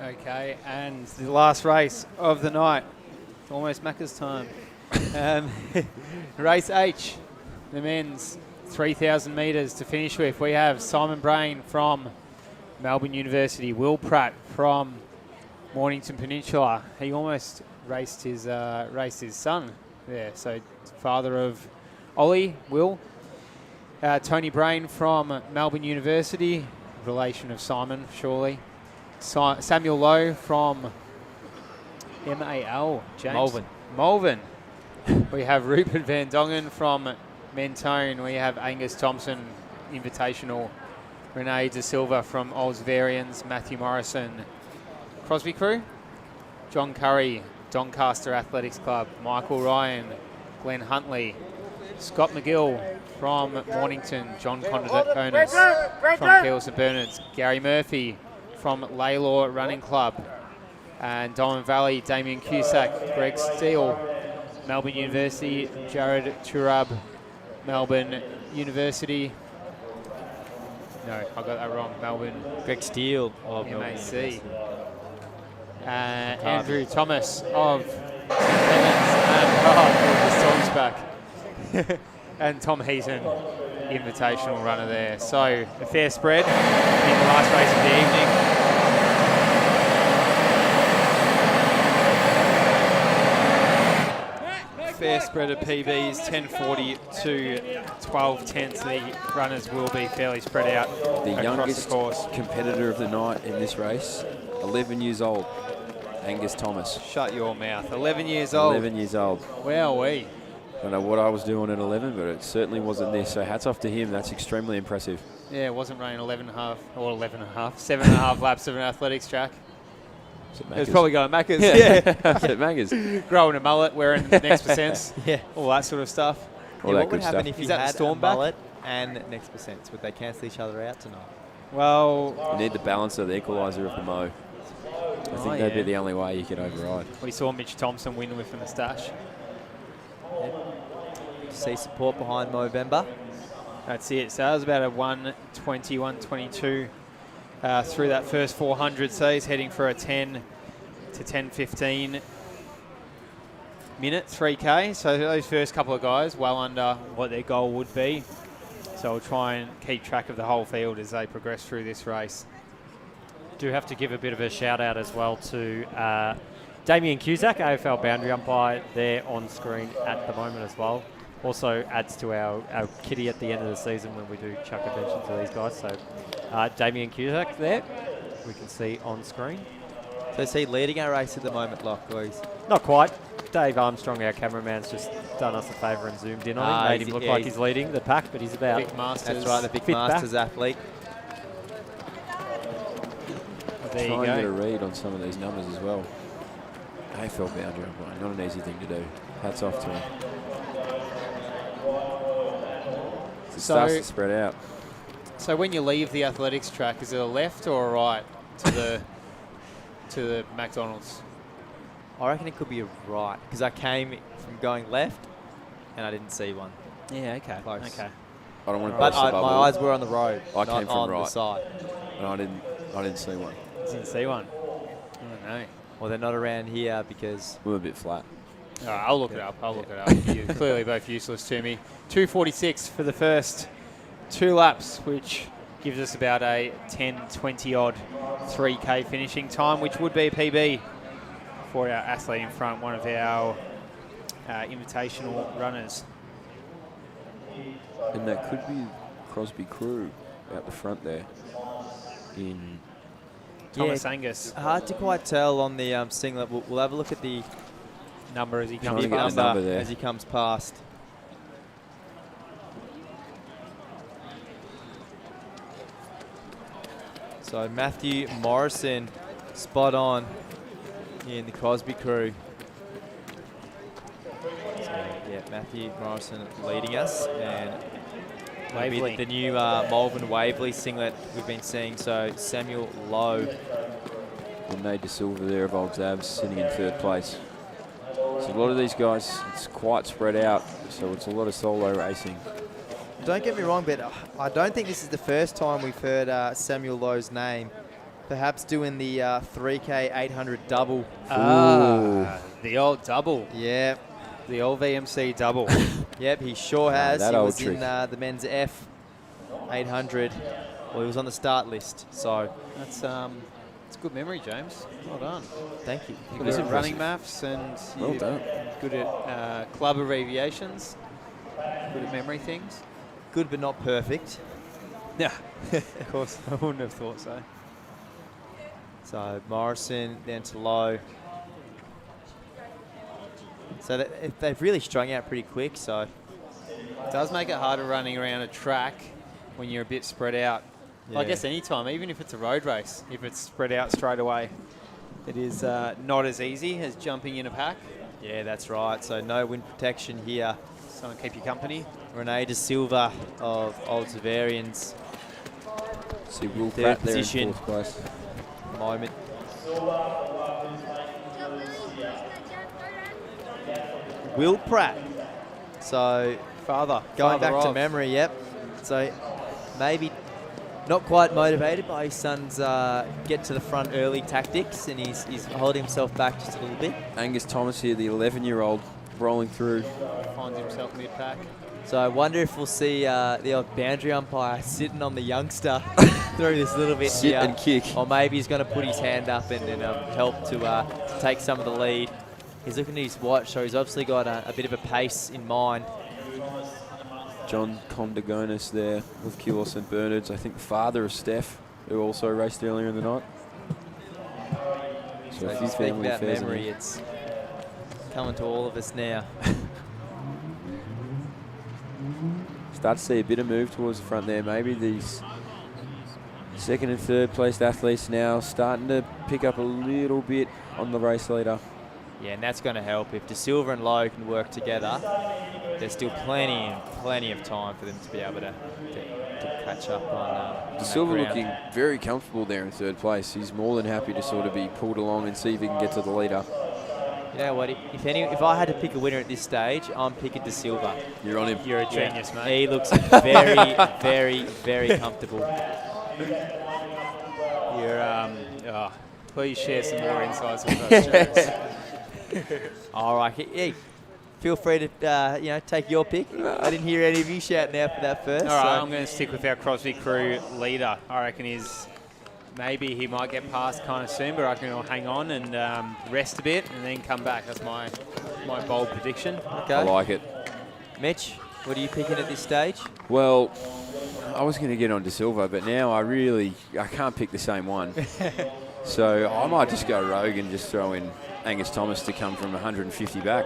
Okay, and the last race of the night. Almost Macca's time. Race H, the men's 3,000 metres to finish with. We have Simon Brain from Melbourne University, Will Pratt from Mornington Peninsula. He almost raced his son there. So father of Ollie, Will. Tony Brain from Melbourne University, relation of Simon, surely. Samuel Lowe from MAL, James. Malvern. We have Rupert Van Dongen from Mentone. We have Angus Thompson, Invitational. Renee De Silva from Oldsvarians. Matthew Morrison, Crosby Crew. John Curry, Doncaster Athletics Club. Michael Ryan, Glenn Huntley. Scott McGill from Mornington. John Conus from Keele St Bernard's. Gary Murphy from Laylor Running Club. And Diamond Valley, Damien Cusack, Greg Steele, Melbourne University, Jared Turab, Melbourne University. No, I got that wrong. Melbourne. Greg Steele of MAC. Andrew Thomas of Clemens and the Storm's back. And Tom Heaton, Invitational runner there. So a fair spread in the last race of the evening. Fair spread of PBs, 10:40 to 12:10. The runners will be fairly spread out. The youngest the course. competitor of the night in this race, 11 years old, Angus Thomas. Shut your mouth. 11 years old. 11 years old. Wowee. I don't know what I was doing at 11, but it certainly wasn't this. So hats off to him. That's extremely impressive. Yeah, it wasn't running 11 and a half, or 11 and a half, 7.5 laps of an athletics track. It was probably going Macca's. Yeah. At Macca's. Growing a mullet, wearing Next Percents. Yeah. All that sort of stuff. All that what good would happen stuff. if you Is that had the storm a back? mullet and Next Percents? Would they cancel each other out tonight? Well, You need the balance of the equaliser of the mo. I think that'd be the only way you could override. we saw Mitch Thompson win with a moustache. See support behind Movember. That's it. So that was about a 120, 122 through that first 400. So he's heading for a 10 to 10:15 minute 3K. So those first couple of guys well under what their goal would be. So we'll try and keep track of the whole field as they progress through this race. Do have to give a bit of a shout out as well to Damien Cusack, AFL boundary umpire, there on screen at the moment as well. Also adds to our kitty at the end of the season when we do chuck attention to these guys. So Damien Cusack there, we can see on screen. So is he leading our race at the moment, Locke? Or he's Not quite. Dave Armstrong, our cameraman's just done us a favour and zoomed in on him. Made him look like he's leading the pack, but he's about... Vic Masters. That's right, the Vic Masters athlete. There Try you and get a go. read on some of these numbers as well. AFL boundary umpire, not an easy thing to do. Hats off to him. It starts to spread out. So when you leave the athletics track, is it a left or a right to the McDonald's? I reckon it could be a right, because I came from going left and I didn't see one. Yeah, okay. Close. Okay. I don't want to But burst the bubble. my eyes were on the road, I not came from on the right. side. And I didn't see one. Didn't see one. I don't know. Well, they're not around here because... We were a bit flat. All right, I'll look it up. You're clearly both useless to me. 2:46 for the first 2 laps, which gives us about a 10:20 odd 3K finishing time, which would be a PB for our athlete in front, one of our invitational runners. And that could be Crosby Crew out the front there. In Thomas Angus. Hard to quite tell on the singlet. We'll have a look at the Number as he Trying comes to get the past. number there. as he comes past. So Matthew Morrison, spot on in the Crosby Crew. So yeah, Matthew Morrison leading us, and maybe Waverley. the new Malvern Waverley singlet we've been seeing. So Samuel Lowe. Renee De Silva there of Old Zabs sitting in 3rd place. So a lot of these guys, it's quite spread out, so it's a lot of solo racing. Don't get me wrong, but I don't think this is the first time we've heard Samuel Lowe's name Perhaps doing the 3K 800 double. The old double. Yeah. The old VMC double. Yep, he sure has. that He old was trick. in the men's F 800. Well, he was on the start list. So That's it's good memory, James. Well done. thank you. You're good at running maths and Well you're done. good at club abbreviations. Good at memory things. Good but not perfect. Yeah, of course. I wouldn't have thought so. So Morrison down to Lowe. So they've really strung out pretty quick. So It does make it harder running around a track when you're a bit spread out. Well, I Yeah. guess any time, even if it's a road race, if it's spread out straight away, it is not as easy as jumping in a pack. yeah, that's right. So no wind protection here. Someone keep you company. Rene De Silva of Old Zavarians. See Will Third Pratt there in position. 4th place. Moment. Will Pratt. So going back to memory, yep. So maybe not quite motivated by his son's get to the front early tactics, and he's holding himself back just a little bit. Angus Thomas here, the 11-year-old, rolling through. Finds himself mid-pack. So I wonder if we'll see the old boundary umpire sitting on the youngster through this little bit Sit here. and kick. Or maybe he's going to put his hand up and help to take some of the lead. He's looking at his watch, so he's obviously got a bit of a pace in mind. John Condagonis there with Kilo St Bernard's, I think the father of Steph, who also raced earlier in the night. So a if few you speak family about affairs in memory, there. it's coming to all of us now. Start to see a bit of move towards the front there. Maybe these 2nd and 3rd placed athletes now starting to pick up a little bit on the race leader. Yeah, and that's going to help. If De Silva and Lowe can work together, there's still plenty of time for them to be able to catch up on De Silva that looking ground. very comfortable there in 3rd place. He's more than happy to sort of be pulled along and see if he can get to the leader. You know what? If I had to pick a winner at this stage, I'm picking De Silva. You're on him. You're a genius, mate. He looks very, very, very comfortable. You're, please share some more insights with us, James. All right, hey, feel free to take your pick. I didn't hear any of you shouting out for that first. All right, so- I'm going to stick with our Crosby crew leader. I reckon maybe he might get past kind of soon, but I reckon he'll hang on and rest a bit and then come back. That's my bold prediction. Okay. I like it. Mitch, what are you picking at this stage? Well, I was going to get on De Silva, but now I can't pick the same one. So I might just go rogue and just throw in Angus Thomas to come from 150 back.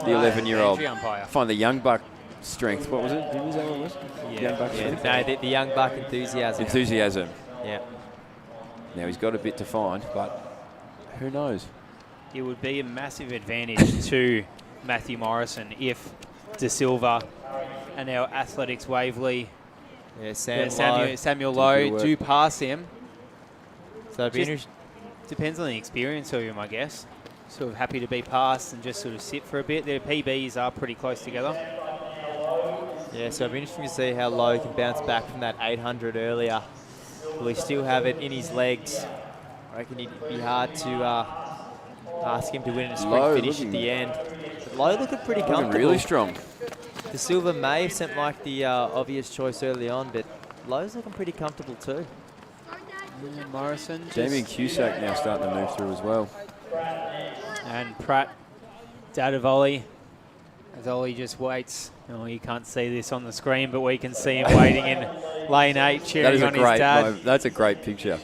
The 11-year-old. Entry umpire. Find the young buck strength. What was it? Was that what it was? Yeah. Young buck Yeah, strength? no, the young buck enthusiasm. Enthusiasm. Yeah. Now he's got a bit to find, but who knows? It would be a massive advantage to Matthew Morrison if De Silva and our Athletics Waverley, Yeah, Samuel Do Lowe good work. do pass him. So it'd be Just depends on the experience of him, I guess. Sort of happy to be passed and just sort of sit for a bit. Their PBs are pretty close together. Yeah, so it'll be interesting to see how Lowe can bounce back from that 800 earlier. Will he still have it in his legs? I reckon it'd be hard to ask him to win in a sprint Lowe finish at looking- the end. But Lowe looking pretty Looking comfortable. really strong. De Silva may have sent like the obvious choice early on, but Lowe's looking pretty comfortable too. Morrison. Damien Cusack now starting to move through as well. And Pratt, dad of Ollie, as Ollie just waits. Oh, you can't see this on the screen, but we can see him waiting in lane 8, That cheering is a on his great dad. moment. That's a great picture.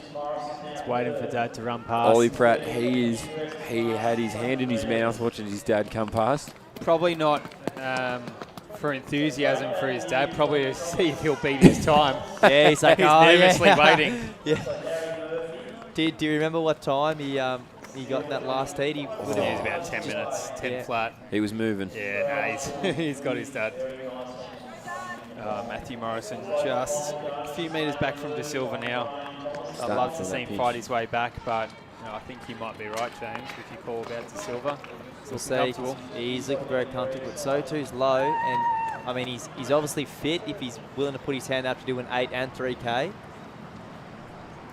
Just waiting for dad to run past. Ollie Pratt, he had his hand in his mouth watching his dad come past. Probably not for enthusiasm for his dad, probably to see if he'll beat his time. Yeah, he's like, He's oh, nervously yeah. waiting. Yeah. Do you remember what time he got in that last heat? He would Yeah, have it's about 10 minutes, 10 Yeah. flat. He was moving. Yeah, no, he's got his dad. Matthew Morrison just a few metres back from De Silva now. I'd Starting love to from see that him pinch. fight his way back, but I think he might be right, James, with your call about De Silva. We'll Still see. comfortable. He's looking very comfortable, but so too's Lowe. And I mean, he's obviously fit if he's willing to put his hand up to do an 8 and 3K.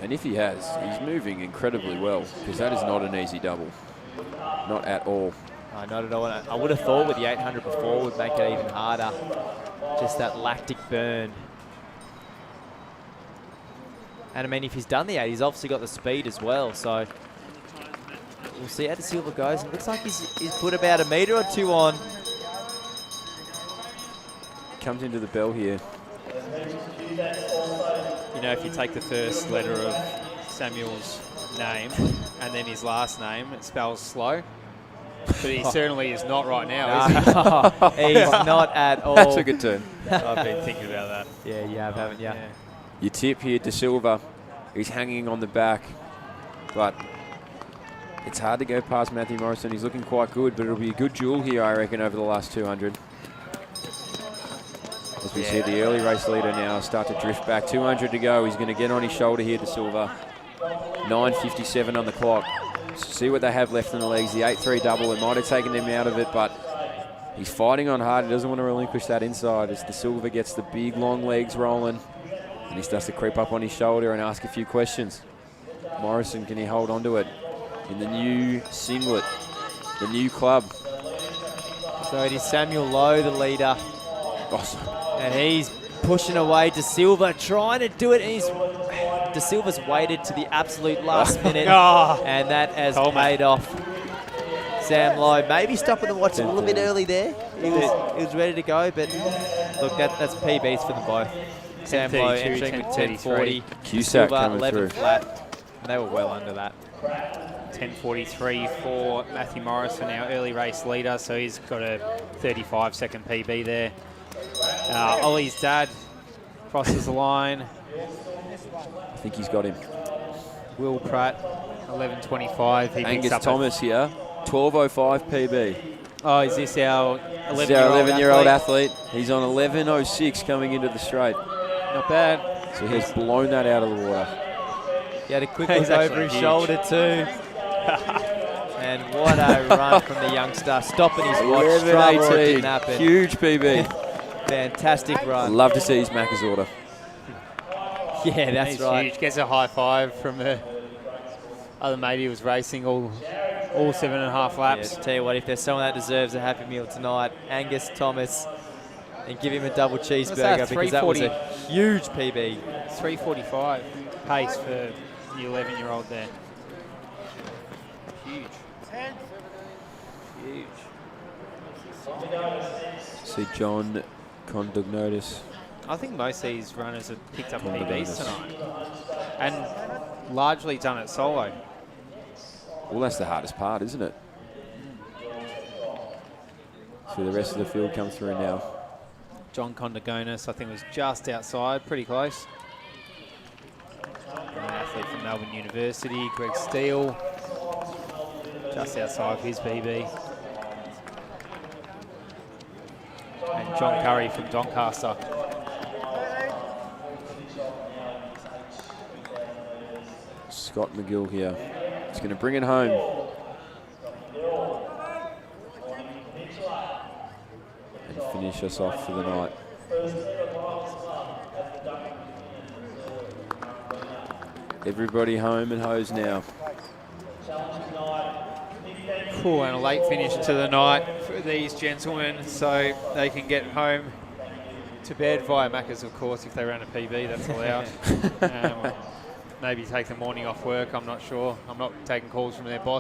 And if he has, he's moving incredibly well, because that is not an easy double. Not at all. No, not at all. I would have thought with the 800 before would make it even harder. Just that lactic burn. And I mean, if he's done the 8, he's obviously got the speed as well. So we'll see how De Silva goes. It looks like he's put about a metre or two on. Comes into the bell here. You know, if you take the first letter of Samuel's name and then his last name, it spells slow. But he certainly is not right now, is he? He's not at all. That's a good turn. I've been thinking about that. Yeah, you have, haven't you? Yeah. Your tip here, De Silva. He's hanging on the back, but it's hard to go past Matthew Morrison. He's looking quite good, but it'll be a good duel here, I reckon, over the last 200. As we see the early race leader now start to drift back. 200 to go. He's going to get on his shoulder here, De Silva. 9:57 on the clock. See what they have left in the legs. The 8-3 double. It might have taken him out of it, but he's fighting on hard. He doesn't want to relinquish that inside as De Silva gets the big, long legs rolling. And he starts to creep up on his shoulder and ask a few questions. Morrison, can he hold on to it in the new singlet, the new club? So it is Samuel Lowe, the leader. Awesome. And he's pushing away De Silva, trying to do it. And De Silva's waited to the absolute last minute. And that has paid off. Sam Lowe maybe stopping the watch a little bit early there. He was ready to go, but look, that's PBs for them both. Sam Lowe entering with 10:40. Cusack Silva, coming 11 through. flat. And they were well under that. 10:43 for Matthew Morrison, our early race leader. So he's got a 35-second PB there. Ollie's dad crosses the line. I think he's got him. Will Pratt, 11:25. He Angus picks up Thomas here, 12:05 PB. Oh, is this our This is our 11-year-old athlete? athlete. He's on 11:06 coming into the straight. Not bad. So he's blown that out of the water. He had a quick He's look over actually his huge. shoulder too. And what a run from the youngster. Stopping his watch. Struggle, it 11:18. didn't happen. Huge PB. Fantastic I'd run. love to see his Macca's order. Yeah, that's He's right. huge. Gets a high five from the other mate he was racing all 7.5 laps. Yeah, tell you what, if there's someone that deserves a Happy Meal tonight, Angus Thomas, and give him a double cheeseburger because that was a huge PB. 3:45 pace for the 11-year-old there. Huge. Huge. See John Condognotis. I think most of these runners have picked up Well, PBs the tonight. And largely done it solo. Well, that's the hardest part, isn't it? So the rest of the field come through now. John Condogonis, I think, was just outside, pretty close. An athlete from Melbourne University, Greg Steele, just outside of his PB. And John Curry from Doncaster. Scott McGill here. He's going to bring it home. And finish us off for the night. Everybody home and hose now. Cool, and a late finish to the night for these gentlemen, so they can get home to bed via Macca's, of course, if they ran a PB, that's allowed. Maybe take the morning off work, I'm not sure. I'm not taking calls from their boss.